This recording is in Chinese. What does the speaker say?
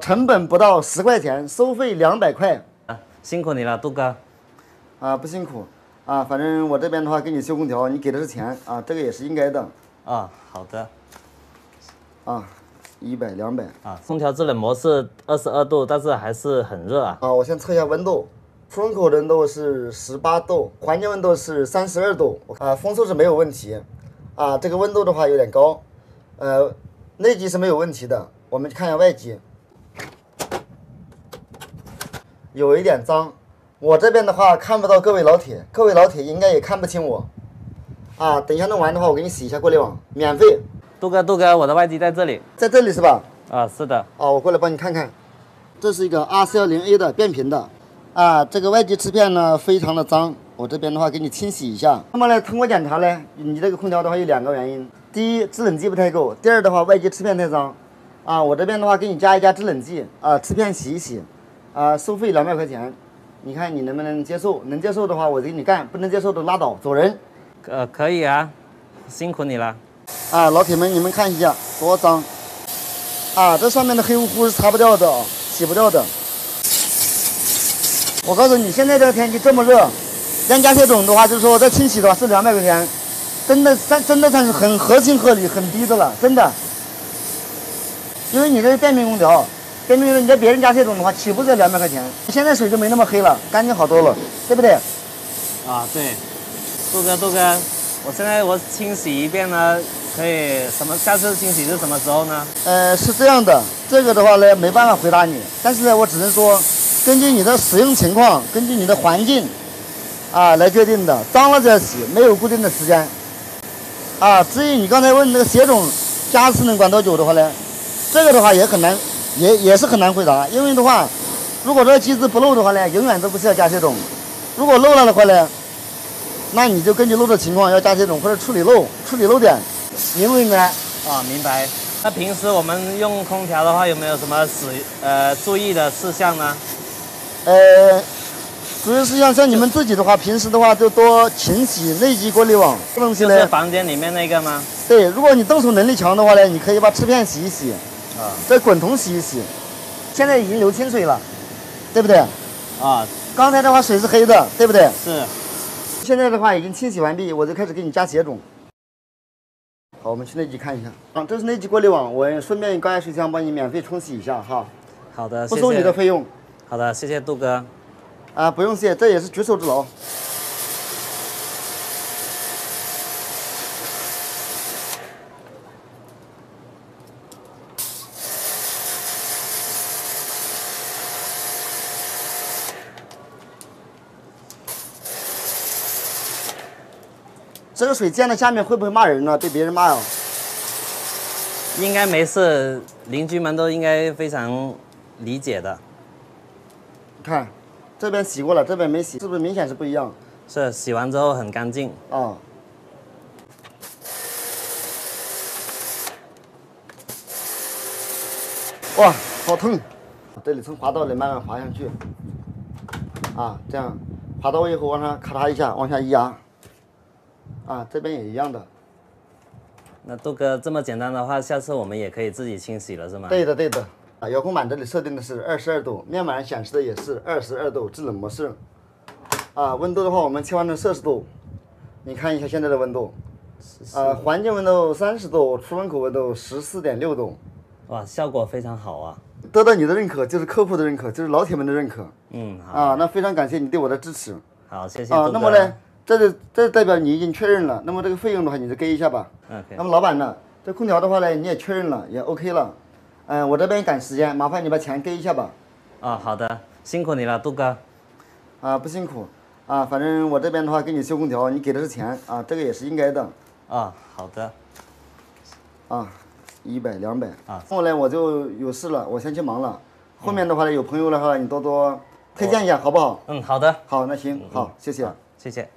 成本不到10块钱，收费200块。辛苦你了，杜哥。不辛苦反正我这边的话给你修空调，你给的是钱这个也是应该的。好的。100、200空调制冷模式22度，但是还是很热啊。我先测一下温度，出风口温度是18度，环境温度是32度风速是没有问题这个温度的话有点高，内机是没有问题的。我们看一下外机，有一点脏。我这边的话看不到各位老铁，各位老铁应该也看不清我等一下弄完的话，我给你洗一下过滤网，免费。杜哥，我的外机在这里，在这里是吧？是的。我过来帮你看看，这是一个 R410A 的变频的这个外机翅片呢非常的脏，我这边的话给你清洗一下。那么呢，通过检查呢，你这个空调的话有2个原因，第一，制冷剂不太够；第二的话，外机翅片太脏我这边的话给你加一加制冷剂翅片洗一洗收费200块钱，你看你能不能接受？能接受的话我给你干，不能接受的拉倒，走人。可以啊，辛苦你了。老铁们，你们看一下多脏这上面的黑乎乎是擦不掉的洗不掉的。我告诉你，现在这个天气这么热，连加铁种的话，就是说这清洗的话是200块钱，真的算是很合情合理、很低的了，真的。因为你这是电瓶空调，你在别人加铁种的话，起步是200块钱。现在水就没那么黑了，干净好多了，对不对？对。杜哥，我清洗一遍呢，可以下次清洗是什么时候呢？是这样的，这个的话呢没办法回答你，但是呢我只能说，根据你的使用情况，根据你的环境来决定的，脏了再洗，没有固定的时间至于你刚才问那个血种加湿能管多久的话呢，这个的话也很难，也是很难回答，因为的话，如果这个机子不漏的话呢，永远都不需要加血种；如果漏了的话呢，那你就根据漏的情况要加血种或者处理漏点，明不明白？明白。那平时我们用空调的话，有没有什么注意的事项呢？注意事项像你们自己的话，平时的话就多勤洗内机过滤网。这东西呢，就是房间里面那个吗？对，如果你动手能力强的话呢，你可以把翅片洗一洗再滚筒洗一洗。现在已经流清水了，对不对？刚才的话水是黑的，对不对？是。现在的话已经清洗完毕，我就开始给你加血种。好，我们去内机看一下这是内机过滤网，我顺便高压水枪帮你免费冲洗一下哈。好的，不收你的费用。好的，谢谢杜哥。不用谢，这也是举手之劳。这个水溅到下面会不会骂人呢？被别人骂应该没事，邻居们都应该非常理解的。看，这边洗过了，这边没洗，是不是明显是不一样？是，洗完之后很干净。哇，好疼！这里从滑道里慢慢滑上去，这样滑到位以后往上咔嚓一下往下一压，这边也一样的。那杜哥这么简单的话，下次我们也可以自己清洗了，是吗？对的。遥控板这里设定的是22度，面板上显示的也是22度制冷模式。温度的话我们切换成摄氏度，你看一下现在的温度，环境温度30度，出风口温度14.6度。哇，效果非常好啊！得到你的认可，就是客户的认可，就是老铁们的认可。好。那非常感谢你对我的支持。好，谢谢杜哥。那么呢，这代表你已经确认了，那么这个费用的话你就给一下吧。那么老板呢，这空调的话呢你也确认了，也 OK 了。我这边赶时间，麻烦你把钱给一下吧。好的，辛苦你了，杜哥。不辛苦反正我这边的话给你修空调，你给的是钱这个也是应该的。好的。100、200后来我就有事了，我先去忙了。后面的话呢，有朋友的话你多多推荐一下，好不好？好的。好，那行，好，谢谢。谢谢。